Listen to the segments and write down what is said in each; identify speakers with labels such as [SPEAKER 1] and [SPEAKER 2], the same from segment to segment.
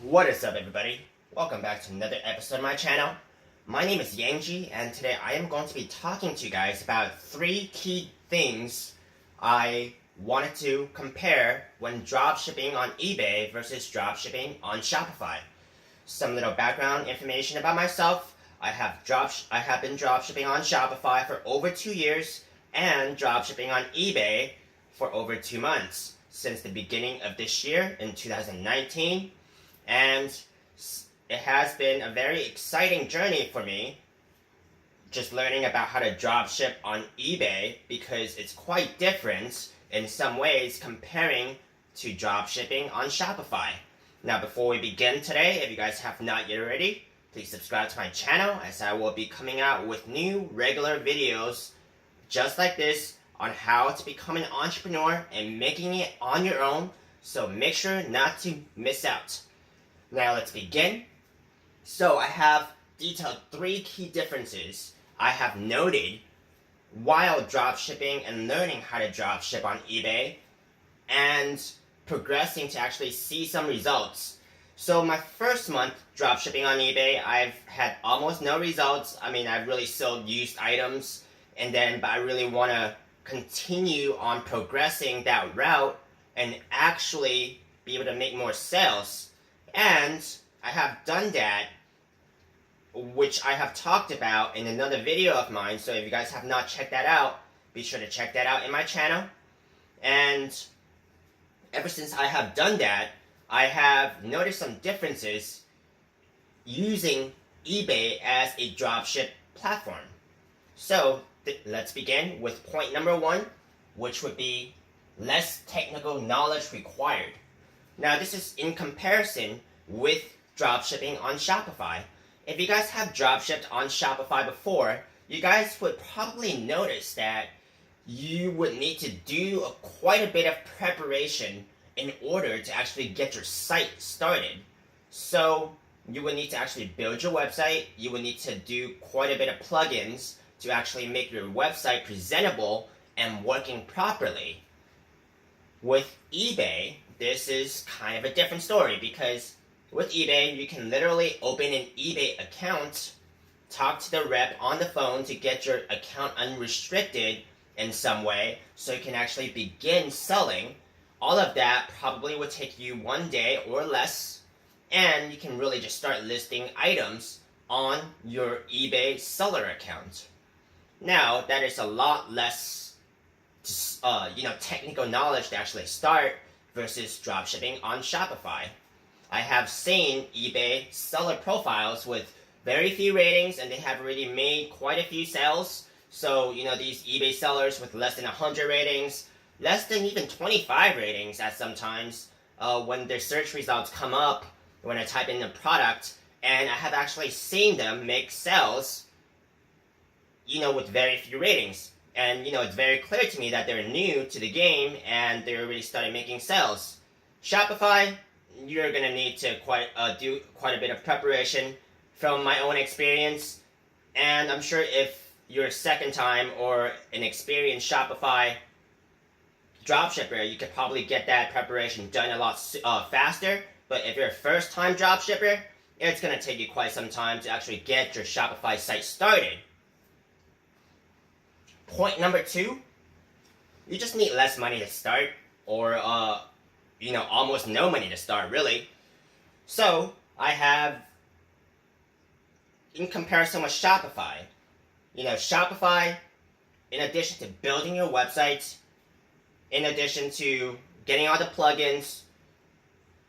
[SPEAKER 1] What is up, everybody? Welcome back to another episode of my channel. My name is Yangji, and today I am going to be talking to you guys about 3 key things I wanted to compare when dropshipping on eBay versus dropshipping on Shopify. Some little background information about myself. I have been dropshipping on Shopify for over 2 years and dropshipping on eBay for over 2 months since the beginning of this year in 2019. And it has been a very exciting journey for me, just learning about how to dropship on eBay, because it's quite different in some ways comparing to dropshipping on Shopify. Now, before we begin today, if you guys have not yet already, please subscribe to my channel, as I will be coming out with new regular videos just like this on how to become an entrepreneur and making it on your own, so make sure not to miss out. Now let's begin. So I have detailed 3 key differences I have noted while dropshipping and learning how to dropship on eBay and progressing to actually see some results. So my first month dropshipping on eBay, I've had almost no results. I mean, I've really sold used items, but I really want to continue on progressing that route and actually be able to make more sales. And I have done that, which I have talked about in another video of mine. So if you guys have not checked that out, be sure to check that out in my channel. And ever since I have done that, I have noticed some differences using eBay as a dropship platform. So let's begin with point number 1, which would be less technical knowledge required. Now, this is in comparison with dropshipping on Shopify. If you guys have dropshipped on Shopify before, you guys would probably notice that you would need to do quite a bit of preparation in order to actually get your site started. So you would need to actually build your website. You would need to do quite a bit of plugins to actually make your website presentable and working properly. With eBay, this is kind of a different story, because with eBay, you can literally open an eBay account, talk to the rep on the phone to get your account unrestricted in some way, so you can actually begin selling. All of that probably would take you 1 day or less, and you can really just start listing items on your eBay seller account. Now, that is a lot less technical knowledge to actually start versus dropshipping on Shopify. I have seen eBay seller profiles with very few ratings, and they have already made quite a few sales. So, these eBay sellers with less than 100 ratings, less than even 25 ratings at sometimes, when their search results come up, when I type in the product, and I have actually seen them make sales, with very few ratings. And, it's very clear to me that they're new to the game and they already started making sales. Shopify, you're going to need to do quite a bit of preparation from my own experience. And I'm sure if you're a second time or an experienced Shopify dropshipper, you could probably get that preparation done a lot faster. But if you're a first time dropshipper, it's going to take you quite some time to actually get your Shopify site started. Point number 2, you just need less money to start, or almost no money to start, really. So I have, in comparison with Shopify, Shopify, in addition to building your website, in addition to getting all the plugins,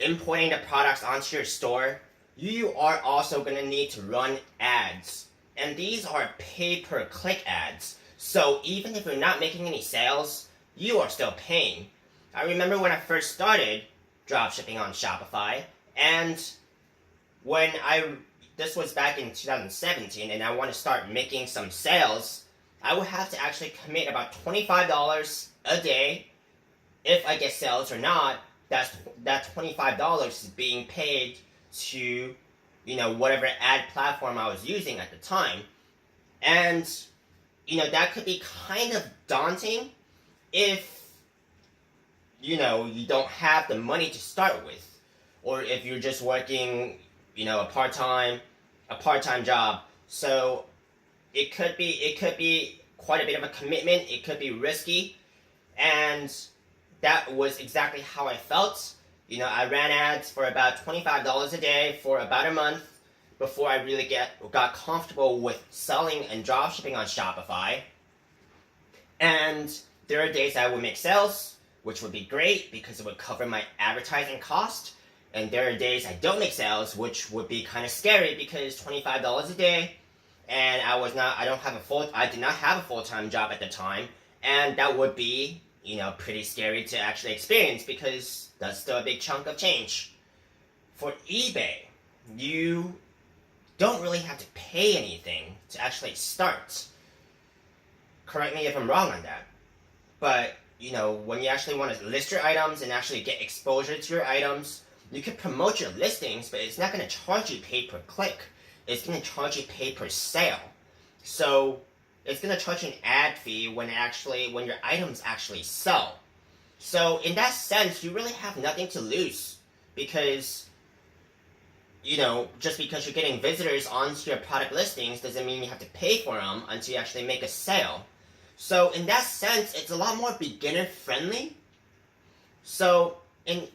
[SPEAKER 1] importing the products onto your store, you are also going to need to run ads. And these are pay-per-click ads. So even if you're not making any sales, you are still paying. I remember when I first started dropshipping on Shopify, and this was back in 2017, and I want to start making some sales, I would have to actually commit about $25 a day. If I get sales or not, that $25 is being paid to, whatever ad platform I was using at the time. And that could be kind of daunting if, you don't have the money to start with. or if you're just working, a part-time job. So it could be quite a bit of a commitment. It could be risky, and that was exactly how I felt. I ran ads for about $25 a day for about a month before I really got comfortable with selling and dropshipping on Shopify. And there are days I would make sales, which would be great because it would cover my advertising cost. And there are days I don't make sales, which would be kind of scary because $25 a day, and I did not have a full-time job at the time, and that would be, pretty scary to actually experience because that's still a big chunk of change. For eBay, you don't really have to pay anything to actually start. Correct me if I'm wrong on that. But, when you actually want to list your items and actually get exposure to your items, you can promote your listings, but it's not going to charge you pay per click. It's going to charge you pay per sale. So it's going to charge you an ad fee when your items actually sell. So in that sense, you really have nothing to lose because, just because you're getting visitors onto your product listings doesn't mean you have to pay for them until you actually make a sale. So in that sense, it's a lot more beginner friendly. So it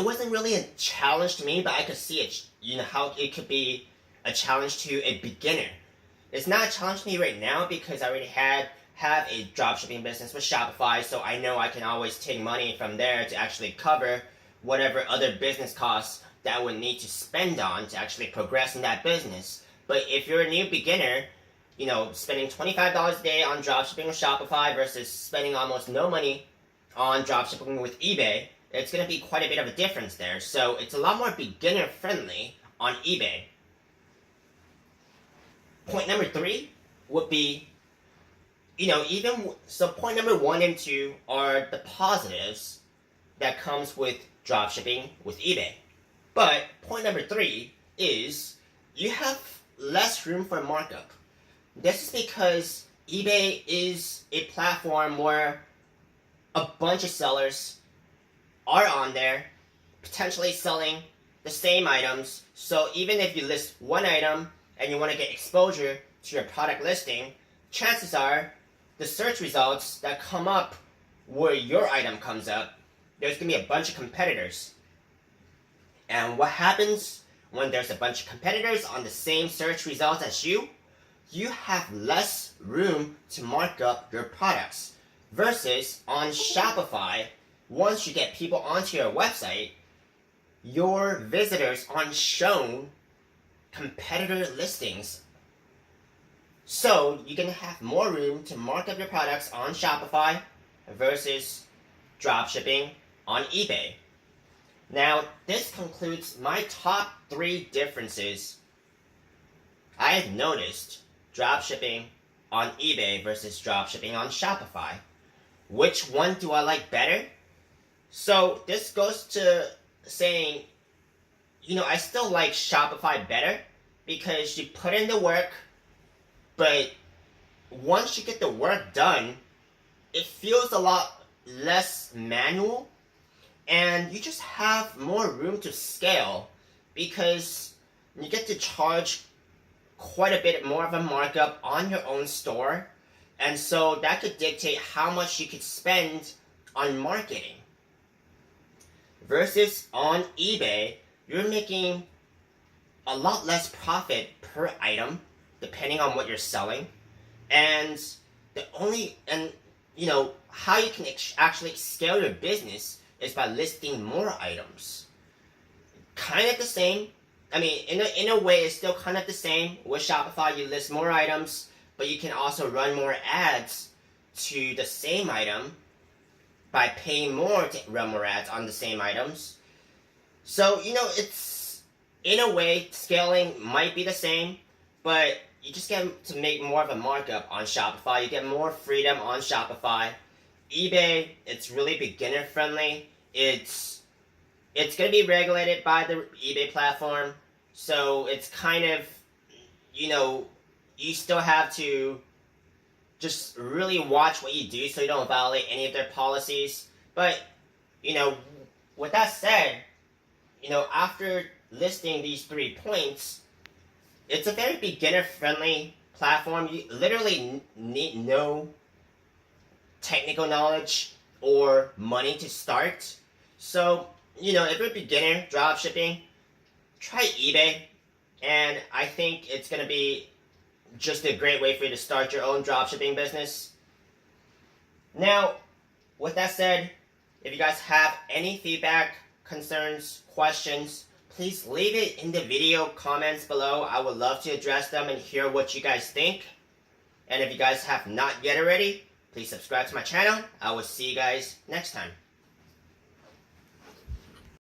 [SPEAKER 1] wasn't really a challenge to me, but I could see it, how it could be a challenge to a beginner. It's not a challenge to me right now because I already have a dropshipping business with Shopify, so I know I can always take money from there to actually cover whatever other business costs that I would need to spend on to actually progress in that business. But if you're a new beginner, spending $25 a day on dropshipping with Shopify versus spending almost no money on dropshipping with eBay, it's going to be quite a bit of a difference there. So it's a lot more beginner friendly on eBay. Point number 3 would be, point number 1 and 2 are the positives that comes with dropshipping with eBay. But point number 3 is you have less room for markup. This is because eBay is a platform where a bunch of sellers are on there, potentially selling the same items. So even if you list one item and you want to get exposure to your product listing, chances are the search results that come up where your item comes up, there's going to be a bunch of competitors. And what happens when there's a bunch of competitors on the same search results as you? You have less room to mark up your products. Versus on Shopify, once you get people onto your website, your visitors aren't shown competitor listings. So you can have more room to mark up your products on Shopify versus dropshipping on eBay. Now, this concludes my top 3 differences I have noticed dropshipping on eBay versus dropshipping on Shopify. Which one do I like better? So this goes to saying, I still like Shopify better because you put in the work, but once you get the work done, it feels a lot less manual, and you just have more room to scale because you get to charge quite a bit more of a markup on your own store, and so that could dictate how much you could spend on marketing. Versus on eBay, you're making a lot less profit per item depending on what you're selling, and how you can actually scale your business is by listing more items. Kind of the same. I mean, in a way, it's still kind of the same. With Shopify, you list more items, but you can also run more ads to the same item by paying more to run more ads on the same items. So, it's, in a way, scaling might be the same, but you just get to make more of a markup on Shopify. You get more freedom on Shopify. eBay, it's really beginner friendly. It's going to be regulated by the eBay platform, so it's kind of, you still have to just really watch what you do so you don't violate any of their policies. But, with that said, after listing these 3 points, it's a very beginner-friendly platform. You literally need no technical knowledge or money to start. So, if you're a beginner dropshipping, try eBay. And I think it's going to be just a great way for you to start your own dropshipping business. Now, with that said, if you guys have any feedback, concerns, questions, please leave it in the video comments below. I would love to address them and hear what you guys think. And if you guys have not yet already, please subscribe to my channel. I will see you guys next time.